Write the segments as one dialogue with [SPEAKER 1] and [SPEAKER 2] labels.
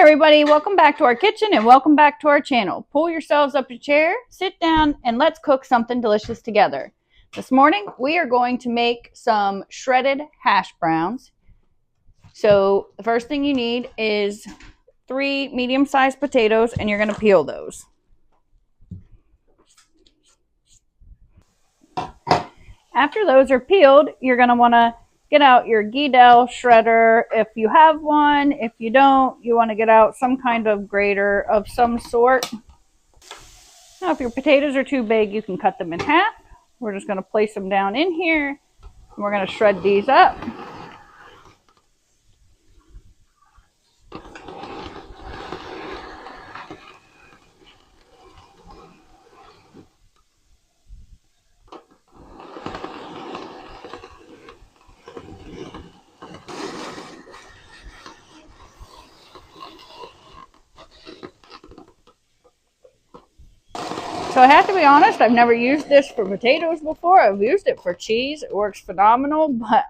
[SPEAKER 1] everybody, welcome back to our kitchen and welcome back to our channel. Pull yourselves up a chair, sit down, and let's cook something delicious together. This morning we are going to make some shredded hash browns. So the first thing you need is 3 medium-sized potatoes, and you're going to peel those. After those are peeled, you're going to want to get out your Grated shredder if you have one. If you don't, you want to get out some kind of grater of some sort. Now, if your potatoes are too big, you can cut them in half. We're just going to place them down in here, and we're going to shred these up. So I have to be honest, I've never used this for potatoes before. I've used it for cheese. It works phenomenal, but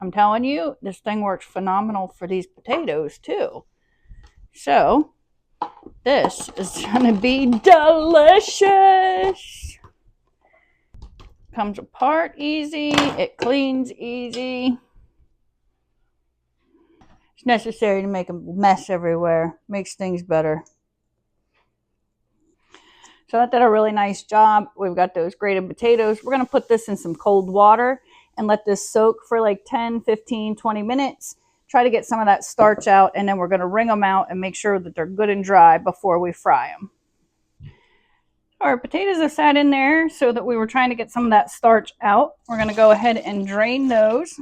[SPEAKER 1] I'm telling you, this thing works phenomenal for these potatoes too. So this is going to be delicious. Comes apart easy. It cleans easy. It's necessary to make a mess everywhere. Makes things better. So that did a really nice job. We've got those grated potatoes. We're going to put this in some cold water and let this soak for like 10, 15, 20 minutes. Try to get some of that starch out, and then we're going to wring them out and make sure that they're good and dry before we fry them. Our potatoes have sat in there so that we were trying to get some of that starch out. We're going to go ahead and drain those.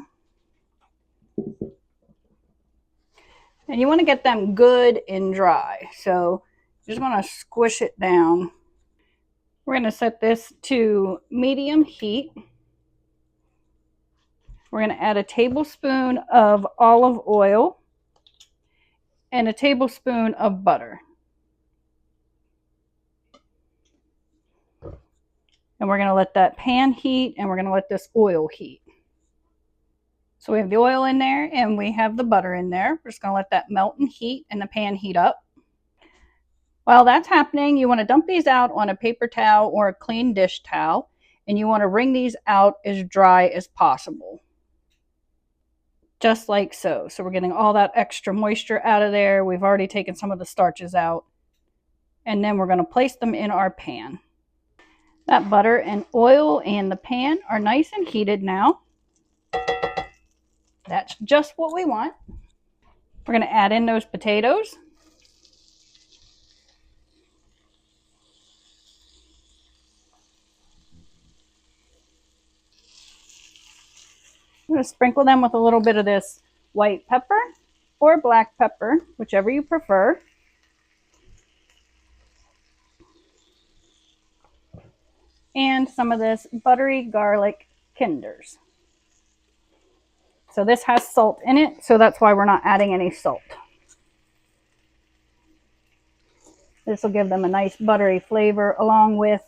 [SPEAKER 1] And you want to get them good and dry. So you just want to squish it down. We're going to set this to medium heat. We're going to add a tablespoon of olive oil and a tablespoon of butter. And we're going to let that pan heat, and we're going to let this oil heat. So we have the oil in there and we have the butter in there. We're just going to let that melt and heat and the pan heat up. While that's happening, you want to dump these out on a paper towel or a clean dish towel, and you want to wring these out as dry as possible. Just like so. So we're getting all that extra moisture out of there. We've already taken some of the starches out. And then we're going to place them in our pan. That butter and oil and the pan are nice and heated now. That's just what we want. We're going to add in those potatoes. I'm going to sprinkle them with a little bit of this white pepper or black pepper, whichever you prefer. And some of this buttery garlic kinders. So this has salt in it, so that's why we're not adding any salt. This will give them a nice buttery flavor along with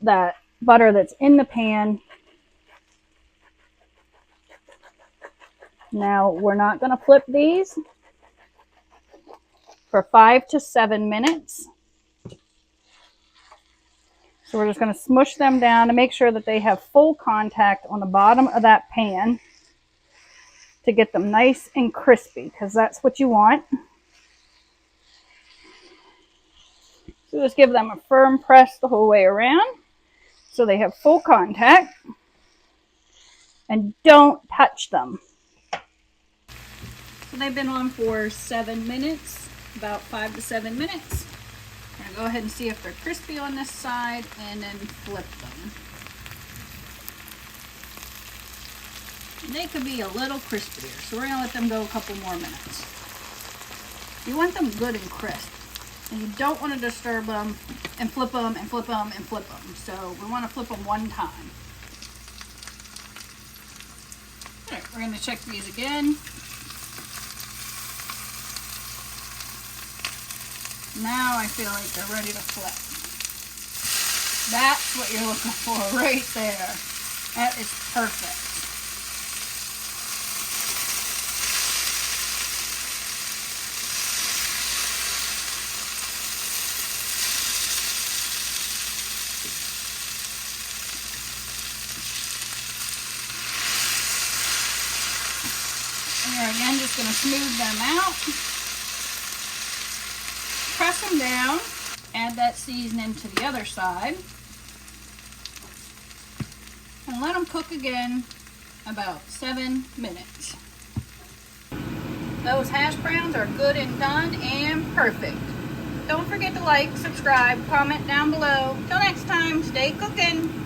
[SPEAKER 1] that butter that's in the pan. Now, we're not going to flip these for 5 to 7 minutes. So we're just going to smush them down to make sure that they have full contact on the bottom of that pan to get them nice and crispy, because that's what you want. So just give them a firm press the whole way around so they have full contact. And don't touch them. So they've been on for 7 minutes, about 5 to 7 minutes. I'm going to go ahead and see if they're crispy on this side and then flip them. And they could be a little crispier, so we're going to let them go a couple more minutes. You want them good and crisp, and you don't want to disturb them and flip them and flip them and flip them. So we want to flip them one time. All right, we're going to check these again. Now I feel like they're ready to flip. That's what you're looking for right there. That is perfect. And you're again just going to smooth them out. Press them down. Add that seasoning to the other side. And let them cook again about 7 minutes. Those hash browns are good and done and perfect. Don't forget to like, subscribe, comment down below. Till next time, stay cooking.